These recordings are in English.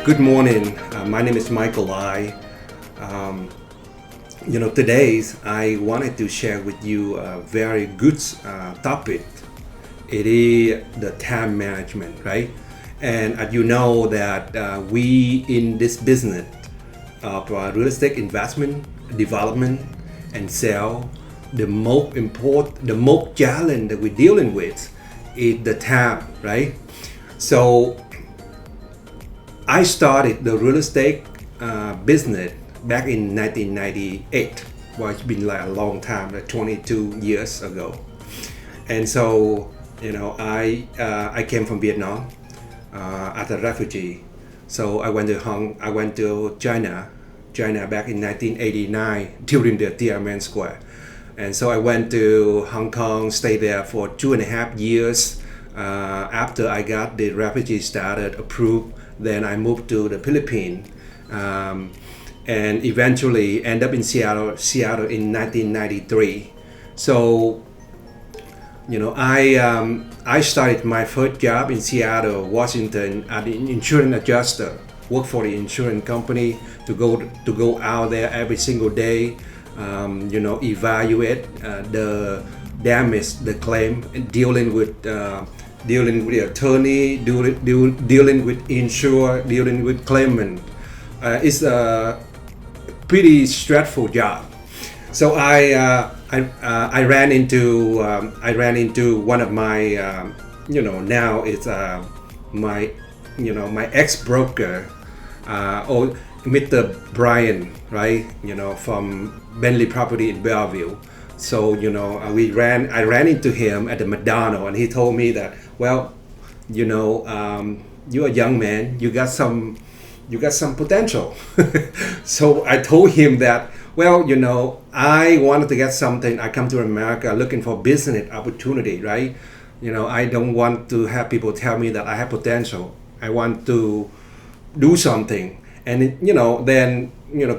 Good morning. My name is Michael Lai. Um, Today I wanted to share with you a very good topic. It is the time management, right? And as you know that we in this business of real estate investment, development, and sale, the most challenge that we're dealing with is the time, right? So I started the real estate business back in 1998. Well, it's been like a long time, like 22 years ago. And so, I came from Vietnam as a refugee. So I went to China back in 1989 during the Tiananmen Square. And so I went to Hong Kong, stayed there for 2.5 years. After I got the refugee status approved, then I moved to the Philippines, and eventually end up in Seattle in 1993. So, I started my first job in Seattle, Washington, as an insurance adjuster. Work for the insurance company to go out there every single day, evaluate the damage, the claim, and dealing with the attorney, dealing with insurer, dealing with claimant. It's a pretty stressful job. So I ran into one of my now it's my ex broker, Mr. Brian, right? From Bentley Property in Bellevue. So I ran into him at the McDonald's, and he told me that, well, you're a young man, you got some potential. So I told him that, well, I wanted to get something. I come to America looking for business opportunity, right? I don't want to have people tell me that I have potential. I want to do something. And then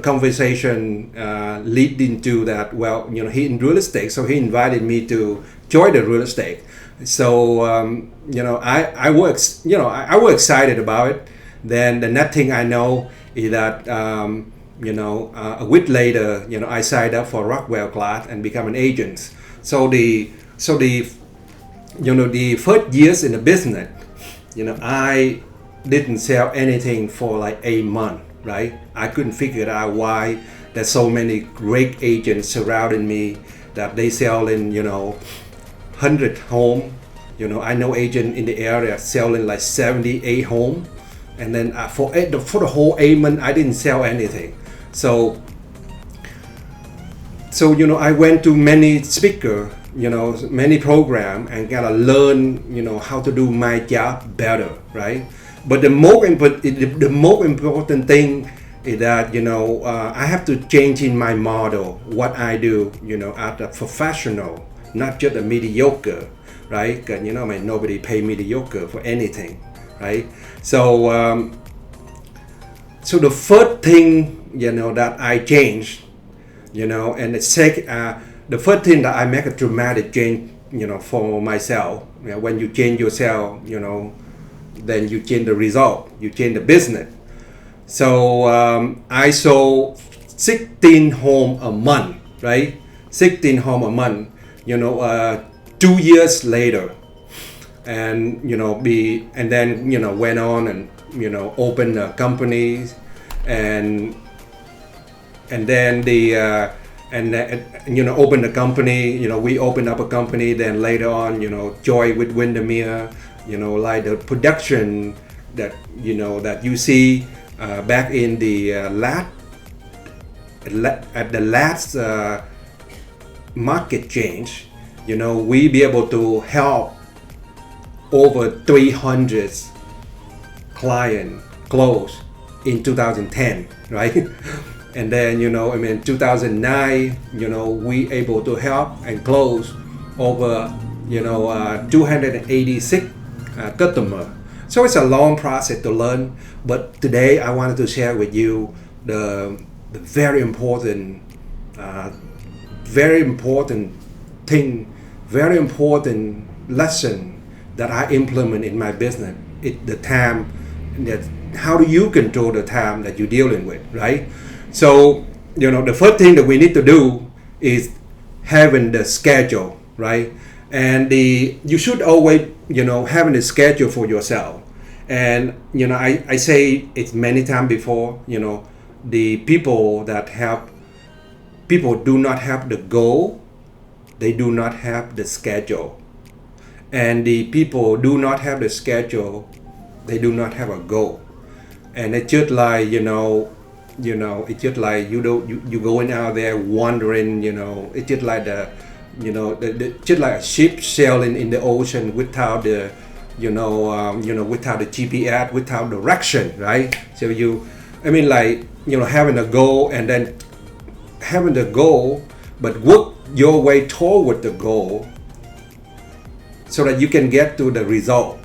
conversation lead into that. Well, he in real estate, so he invited me to join the real estate. So I was I was excited about it. Then the next thing I know is that a week later, I signed up for Rockwell class and become an agent. The first years in the business, I didn't sell anything for like 8 months, right? I couldn't figure out why there's so many great agents surrounding me that they sell in 100 home. I know agent in the area selling like 78 home, and then for the whole 8 months I didn't sell anything. So I went to many speaker, many program, and gotta learn how to do my job better, right? But the most important thing is that I have to change in my model what I do, as a professional, not just a mediocre, right? Because nobody pay mediocre for anything, right? So the first thing that I changed, and the first thing that I make a dramatic change, for myself. When you change yourself, then you change the result, you change the business. So I sold 16 home a month, right? 16 home a month, 2 years later. And then went on and opened a company, and then opened a company. We opened up a company. Then later on, Joy with Windermere, like the production that that you see back in the at the last market change. We be able to help over 300 client close in 2010, right? And then 2009, we able to help and close over 286 customer. So it's a long process to learn, but today I wanted to share with you the very important thing, very important lesson that I implement in my business. The time that how do you control the time that you're dealing with, right? So, the first thing that we need to do is having the schedule, right? And you should always, having a schedule for yourself. And, I say it many times before, the people do not have the goal, they do not have the schedule. And the people do not have the schedule, they do not have a goal. And it's just like, it's just like you going out there wandering, it's just like just like a ship sailing in the ocean without the, without the GPS, without direction, right? So having a goal and then having the goal, but work your way toward the goal so that you can get to the result.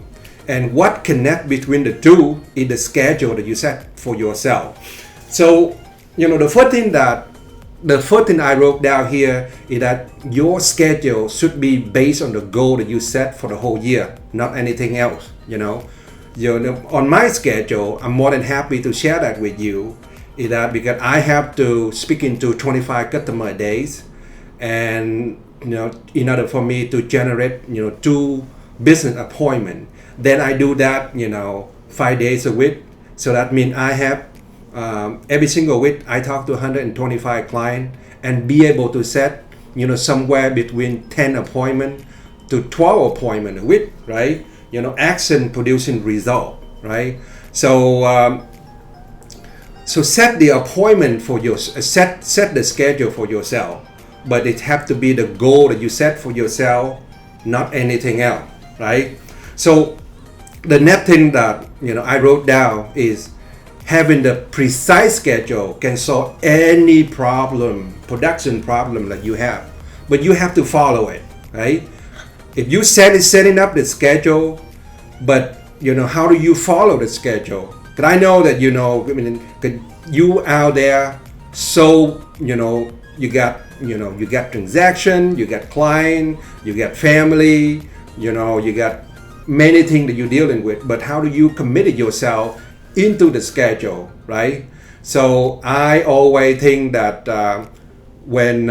And what connect between the two is the schedule that you set for yourself. So, the first thing I wrote down here is that your schedule should be based on the goal that you set for the whole year, not anything else. On my schedule, I'm more than happy to share that with you. Is that because I have to speak into 25 customer days, and in order for me to generate 2 business appointments, then I do that 5 days a week. So that means I have every single week I talk to 125 clients and be able to set somewhere between 10 appointments to 12 appointments a week, right? Action producing result, right? So so set the appointment for your set the schedule for yourself, but it have to be the goal that you set for yourself, not anything else, right? So the next thing that I wrote down is having the precise schedule can solve any production problem that you have, but you have to follow it, right? If you setting up the schedule, but how do you follow the schedule? Because I know that you out there, so you got transaction, you got client, you got family, you got many things that you're dealing with, but how do you commit yourself into the schedule, right? So I always think that when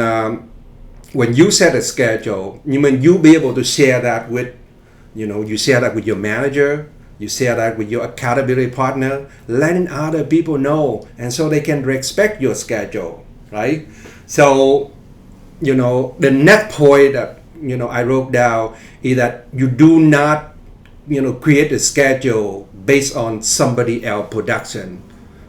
you set a schedule, you be able to share that with, you share that with your manager, you share that with your accountability partner, letting other people know, and so they can respect your schedule, right? So, the next point that, I wrote down is that you do not, create a schedule based on somebody else production,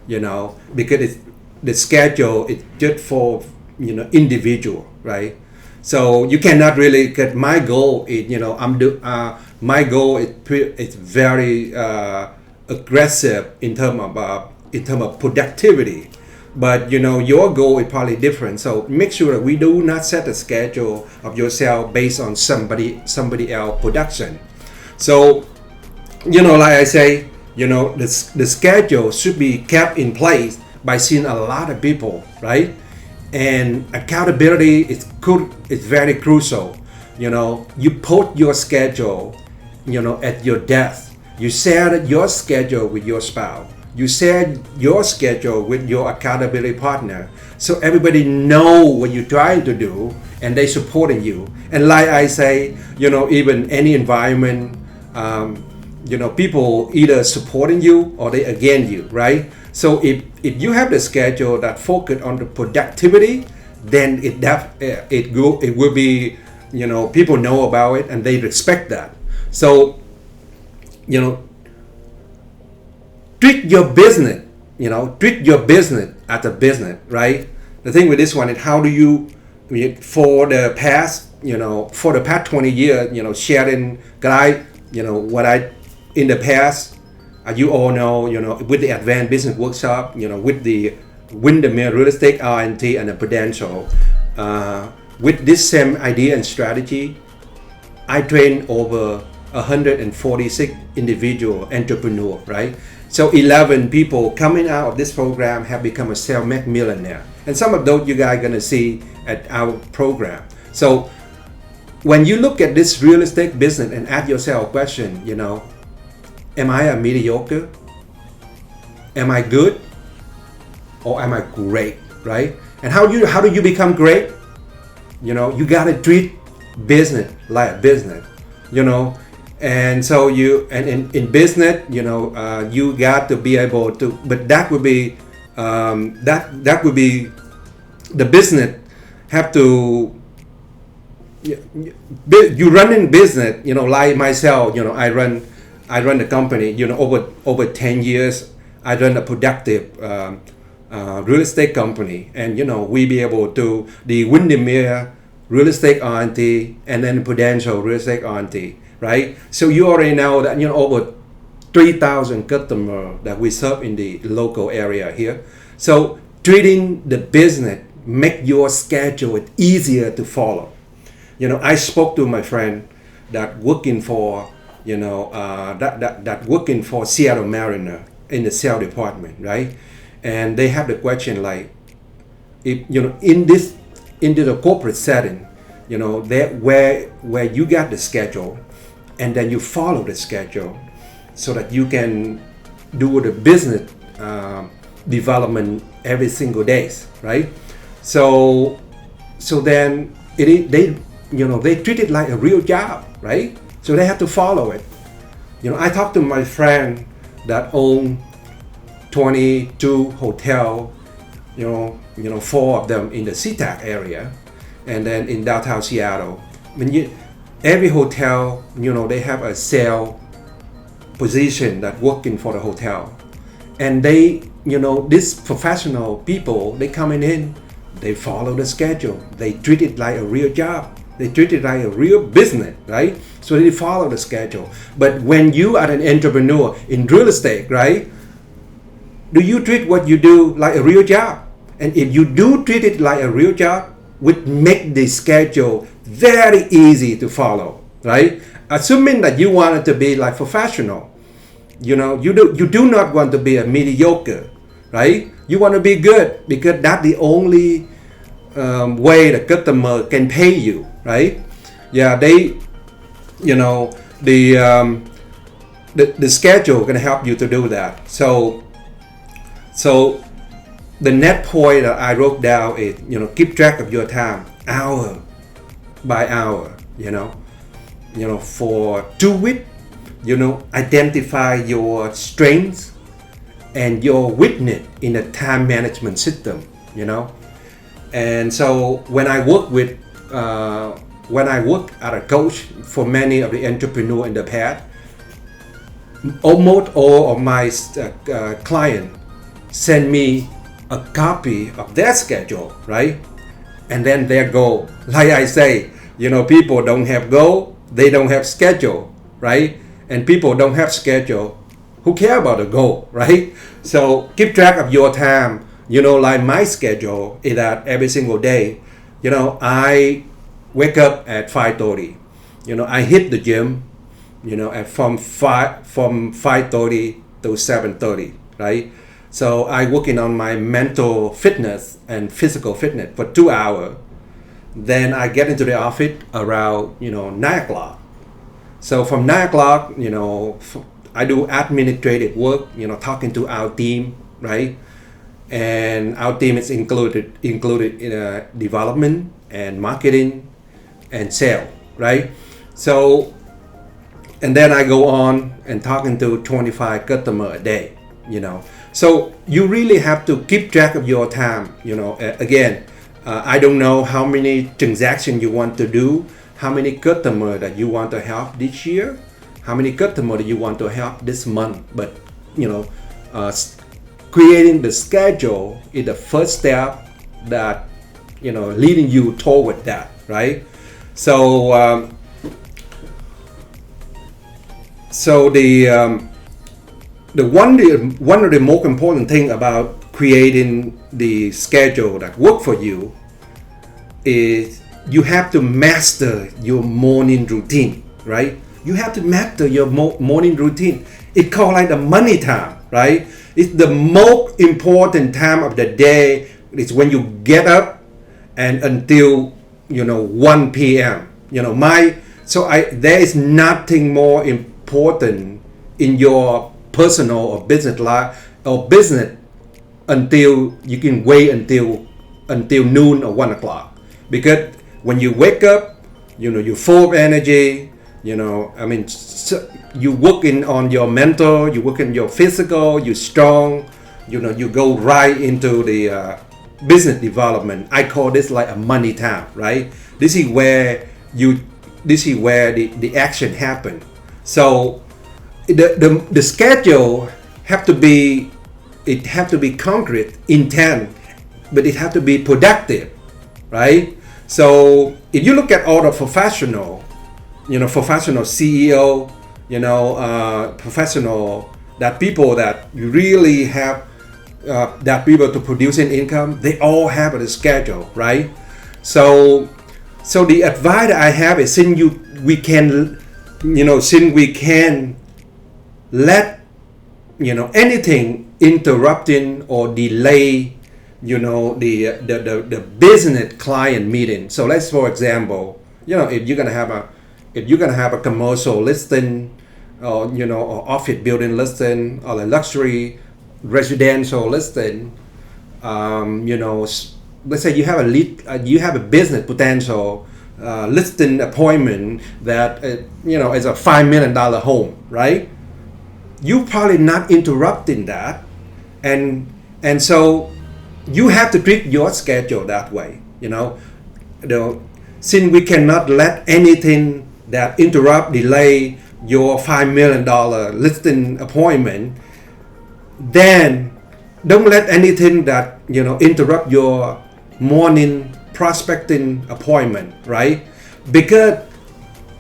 because the schedule is just for, individual, right? So you cannot really get, my goal is, my goal is very aggressive in terms of productivity, but your goal is probably different. So make sure that we do not set a schedule of yourself based on somebody else production. So like I say, the schedule should be kept in place by seeing a lot of people, right? And accountability is very crucial. You put your schedule at your desk. You share your schedule with your spouse. You share your schedule with your accountability partner, so everybody know what you're trying to do and they supporting you. And like I say, even any environment, people either supporting you or they against you, right? So if you have the schedule that focus on the productivity, then it will be, people know about it and they respect that. So, treat your business as a business, right? The thing with this one is, how do you, for the past 20 years, sharing, what I, in the past, you all know, with the Advanced Business Workshop, with the Windermere Real Estate R&T and the Prudential, with this same idea and strategy, I trained over 146 individual entrepreneurs, right? So 11 people coming out of this program have become a self-made millionaire. And some of those you guys are gonna see at our program. So when you look at this real estate business and ask yourself a question, am I a mediocre? am I good or am I great, right? And how do you become great? You gotta treat business like a business, you know. And so in business, you got to be able to, but that would be that would be the business have to, you run in business, like myself, I run the company, over 10 years. I run a productive real estate company, and we be able to the Windermere Real Estate R&T and then Prudential Real Estate R&T, right? So you already know that over 3,000 customers that we serve in the local area here. So treating the business make your schedule easier to follow. I spoke to my friend that working for that working for Seattle Mariner in the sales department, right? And they have the question like, if in the corporate setting, that where you got the schedule, and then you follow the schedule, so that you can do the business development every single days, right? So then they treat it like a real job, right? So they have to follow it. I talked to my friend that own 22 hotel, 4 of them in the SeaTac area, and then in downtown Seattle. Every hotel, they have a sales position that working for the hotel, and they, these professional people, they coming in, they follow the schedule, they treat it like a real job, they treat it like a real business, right? So they follow the schedule. But when you are an entrepreneur in real estate, right, do you treat what you do like a real job? And if you do treat it like a real job, would make the schedule very easy to follow, right? Assuming that you want it to be like professional, you do not want to be a mediocre, right? You want to be good, because that's the only way the customer can pay you, right? Yeah, the schedule can help you to do that. So the net point that I wrote down is, keep track of your time, hour by hour, for 2 weeks, identify your strengths and your weakness in a time management system, And so when I work as a coach for many of the entrepreneurs in the past, almost all of my clients send me a copy of their schedule, right? And then their goal. Like I say, people don't have goal, they don't have schedule, right? And people don't have schedule, who care about the goal, right? So keep track of your time. Like my schedule is that every single day, I wake up at 5:30. I hit the gym, from 5:30 to 7:30, right? So I working on my mental fitness and physical fitness for 2 hours. Then I get into the office around 9 o'clock. So from 9 o'clock, I do administrative work, talking to our team, right? And our team is included in development and marketing and sale, right? So, and then I go on and talking to 25 customers a day, So you really have to keep track of your time, Again, I don't know how many transactions you want to do, how many customers that you want to help this year, how many customers that you want to help this month, but creating the schedule is the first step that leading you toward that, right? So one of the most important thing about creating the schedule that work for you is you have to master your morning routine, right? You have to master your morning routine. It's called like the money time, right? It's the most important time of the day. It's when you get up and until 1 p.m. There is nothing more important in your personal or business life or business until you can wait until noon or 1 o'clock, because when you wake up, you're full of energy. You working on your mental, you working your physical, you're strong. You go right into the business development. I call this like a money time, right? This is where the action happen. So the schedule have to be concrete, intent, but it have to be productive, right? So if you look at all the professional CEO, professional, that people that really have that people to producing income, they all have a schedule, right? So the advice I have is, since we can let anything interrupting or delay the business client meeting. So let's, for example, if you're gonna have a commercial listing, or or office building listing, or a luxury residential listing, let's say you have a lead, you have a business potential listing appointment that is a $5 million home, right? You probably not interrupting that, and so you have to treat your schedule that way. Since we cannot let anything that interrupt, delay your $5 million listing appointment, then don't let anything that interrupt your morning prospecting appointment, right? Because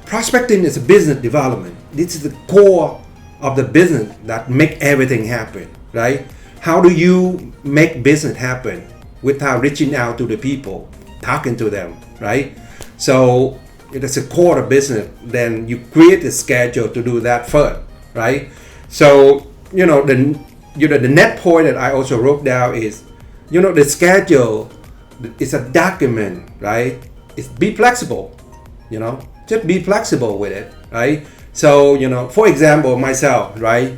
prospecting is a business development. This is the core of the business that make everything happen, right? How do you make business happen without reaching out to the people, talking to them, right? So if it's a core of business, then you create a schedule to do that first, right? So the net point that I also wrote down is, the schedule is a document, right? It's be flexible, just be flexible with it, right? So for example, myself, right?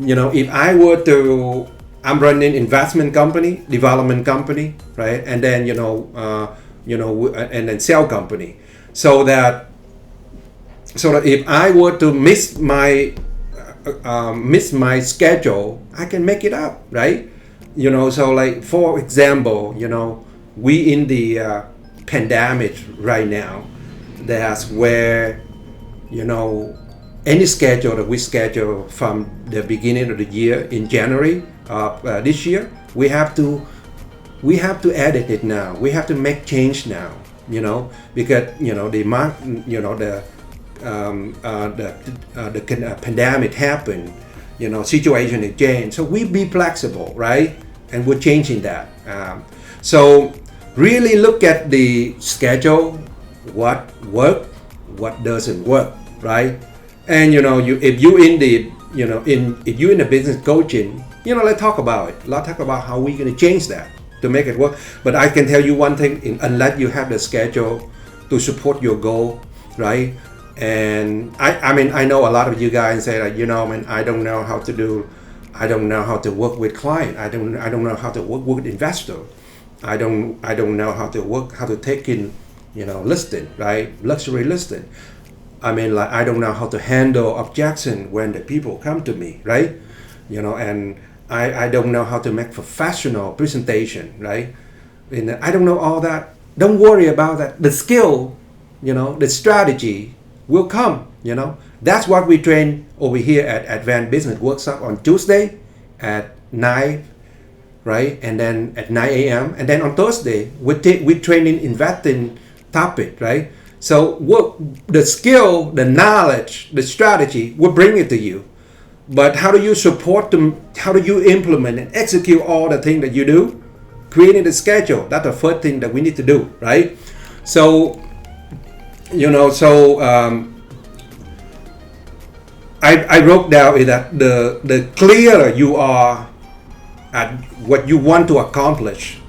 If I were to, I'm running investment company, development company, right? And then and then sell company. So that if I were to miss my schedule, I can make it up, right? So like, for example, we in the pandemic right now. That's where any schedule that we schedule from the beginning of the year in January of this year, we have to edit it now. We have to make change now, because the pandemic happened, situation is changed. So we be flexible, right? And we're changing that. So really look at the schedule, what works, what doesn't work, right? And if you in the business coaching, let's talk about it. Let's talk about how we're going to change that to make it work. But I can tell you one thing: unless you have the schedule to support your goal, right? And I know a lot of you guys say that, I don't know how to work with client. I don't know how to work with investor. I don't know how to take in, listing, right? Luxury listing. I don't know how to handle objection when the people come to me, right? And I don't know how to make professional presentation, right? And I don't know all that. Don't worry about that. The skill, the strategy will come, That's what we train over here at Advanced Business Workshop on Tuesday at 9, right? And then at 9 a.m. And then on Thursday, we train in investing topic, right? So the skill, the knowledge, the strategy, we'll bring it to you. But how do you support them? How do you implement and execute all the things that you do? Creating the schedule. That's the first thing that we need to do, right? So, I wrote down is that the clearer you are at what you want to accomplish,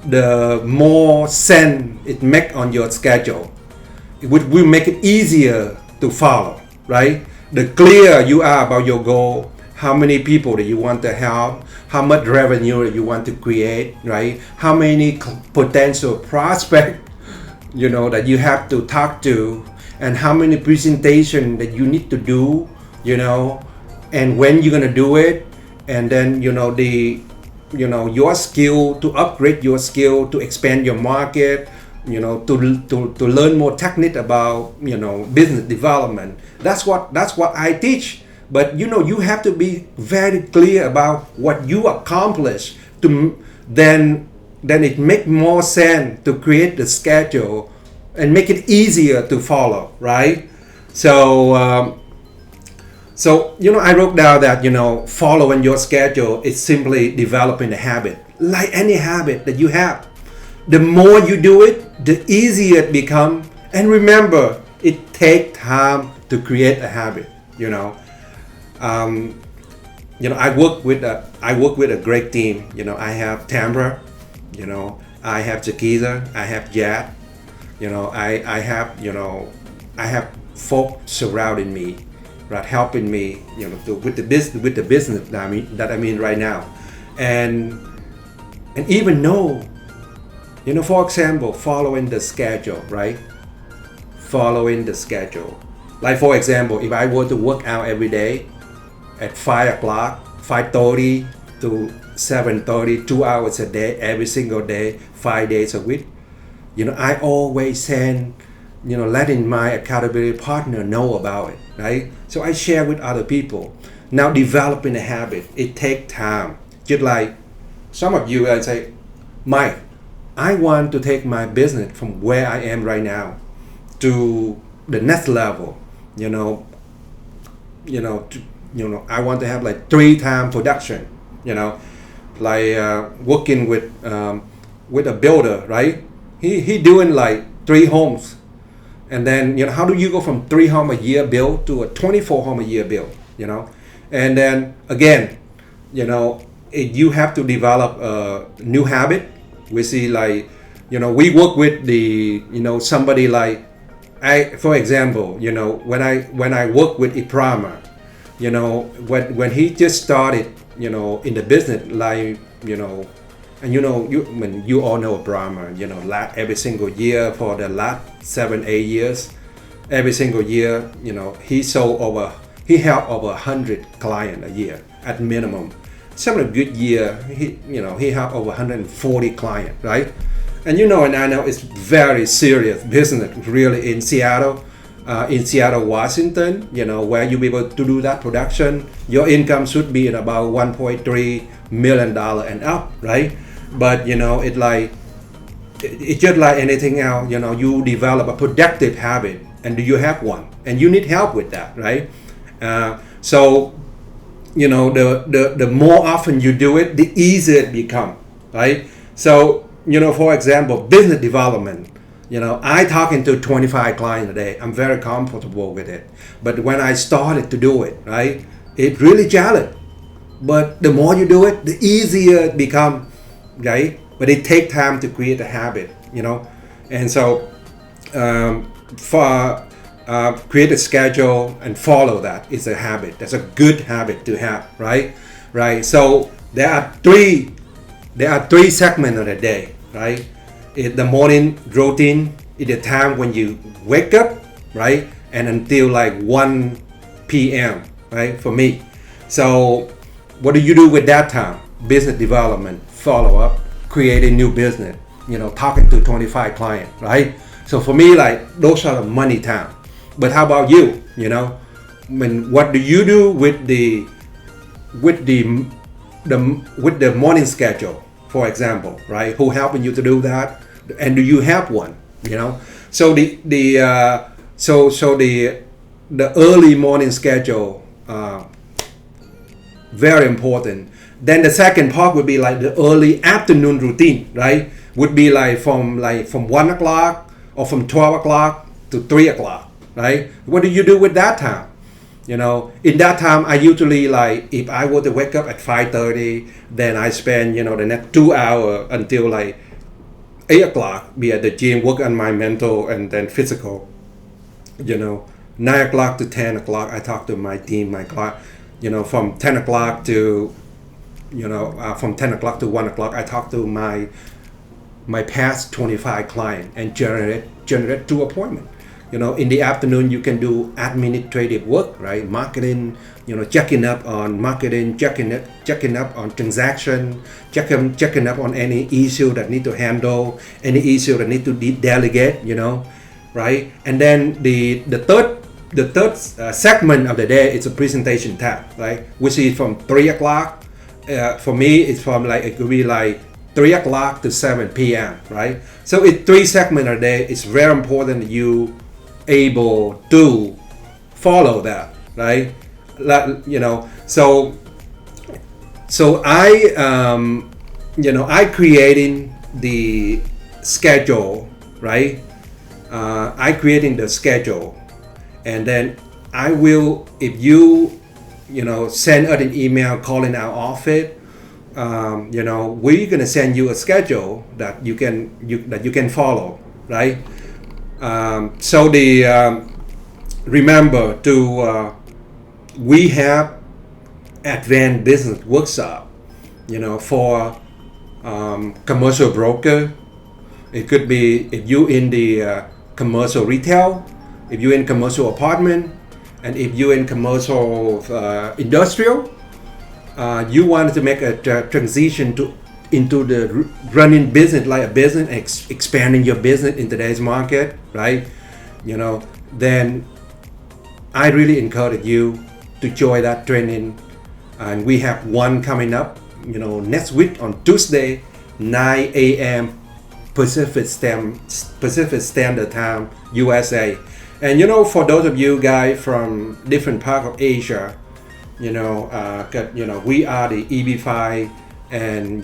the more sense it make on your schedule. It will make it easier to follow, right? The clearer you are about your goal, how many people that you want to help, how much revenue that you want to create, right? How many potential prospect, that you have to talk to, and how many presentation that you need to do, and when you're gonna do it, and then your skill, to upgrade your skill, to expand your market, to learn more technique about business development. That's what I teach. But you have to be very clear about what you accomplish, to then it make more sense to create the schedule and make it easier to follow, right? So I wrote down that following your schedule is simply developing a habit, like any habit that you have. The more you do it, the easier it becomes. And remember, it takes time to create a habit. I work with a great team. I have Tamra, I have Jaquiza, I have Jad. I have folk surrounding me, right, helping me, with the business that I'm in right now, and even know, for example, following the schedule, right? Following the schedule. Like, for example, if I were to work out every day at 5 o'clock, 5:30 to 7:30, 2 hours a day, every single day, 5 days a week, I always send, letting my accountability partner know about it, right? So I share with other people. Now, developing a habit, it takes time. Just like some of you guys say, Mike, I want to take my business from where I am right now to the next level. I want to have like 3-time production. Like working with a builder, right? He doing like 3 homes, and then how do you go from 3 home a year build to a 24 home a year build? And then again, you have to develop a new habit. We see like, we work with the, somebody like, for example, when I work with Iprama, when he just started, in the business, like, and you all know Iprama, every single year for the last 7-8 years, every single year, he helped over 100 clients a year at minimum. Some of the good year, he helped over 140 clients, right? And and I know it's very serious business, really, in Seattle, Washington, where you be able to do that production. Your income should be at about $1.3 million and up, right? But it's just like anything else. You develop a productive habit, and do you have one? And you need help with that, right? So the more often you do it, the easier it becomes, right? So for example, business development. I talking to 25 clients a day. I'm very comfortable with it. But when I started to do it, right, it really challenged. But the more you do it, the easier it becomes, right? But it takes time to create a habit, And so create a schedule and follow that is a habit. That's a good habit to have, right? Right. So there are three segments of the day, right? The morning routine is the time when you wake up, right, and until like 1 p.m., right, for me. So what do you do with that time? Business development, follow up, creating new business, talking to 25 clients, right? So for me, like, those are the money time. But how about you? What do you do with the morning schedule, for example, right? Who helping you to do that? And do you have one? So the early morning schedule, very important. Then the second part would be like the early afternoon routine, right? Would be like from 1 o'clock or from 12 o'clock to 3 o'clock, right? What do you do with that time? In that time, I usually, like, if I were to wake up at 5:30, then I spend, the next 2 hours until like 8 o'clock, be at the gym, work on my mental and then physical. 9 o'clock to 10 o'clock, I talk to my team, my client. from 10 o'clock to from 10 o'clock to 1 o'clock, I talk to my past 25 clients and generate 2 appointments. In the afternoon, you can do administrative work, right? Marketing, checking up on marketing, checking up on transaction, checking up on any issue that need to handle, any issue that need to delegate, right? And then the third segment of the day is a presentation time, right? Which is from 3 o'clock. For me, it's from it could be 3 o'clock to 7 p.m., right? So it's 3 segments a day. It's very important that you able to follow that, right? So I creating the schedule, right? I creating the schedule, and then I will, if you send us an email calling our office, we're gonna send you a schedule that you can follow, right? So remember to we have advanced business workshop, for commercial broker. It could be if you in the commercial retail, if you in commercial apartment, and if you in commercial industrial, you want to make a transition into the running business like a business, expanding your business in today's market, right? Then I really encourage you to join that training, and we have one coming up, next week on Tuesday, 9 a.m. Pacific Standard Time, USA. And for those of you guys from different parts of Asia, we are the EB5 and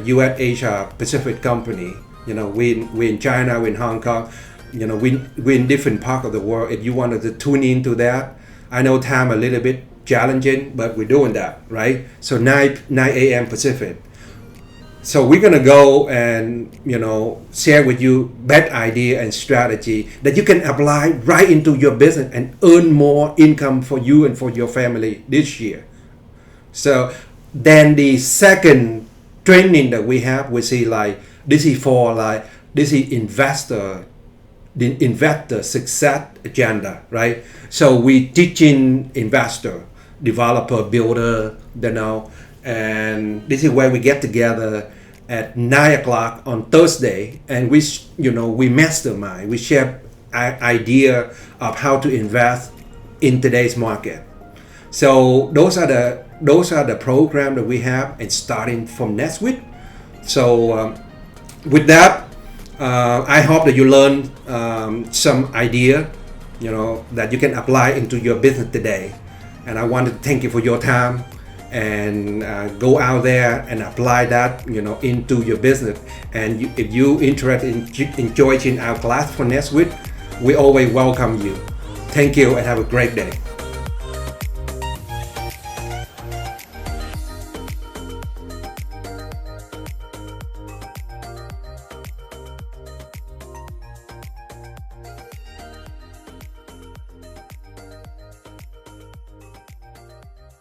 U.S. Asia Pacific company. We in China, we in Hong Kong, we in different parts of the world. If you wanted to tune into that, I know time a little bit challenging, but we're doing that, right? So 9 a.m. Pacific. So we're gonna go and share with you best idea and strategy that you can apply right into your business and earn more income for you and for your family this year. So then the second training that we have, we see this is investor success agenda, right? So we teaching investor, developer, builder, and this is where we get together at 9 o'clock on Thursday, and we mastermind, we share idea of how to invest in today's market. So those are the program that we have, and starting from next week. So with that, I hope that you learn some idea, that you can apply into your business today. And I want to thank you for your time, and go out there and apply that, into your business. And if you interested in joining our class for next week, we always welcome you. Thank you and have a great day.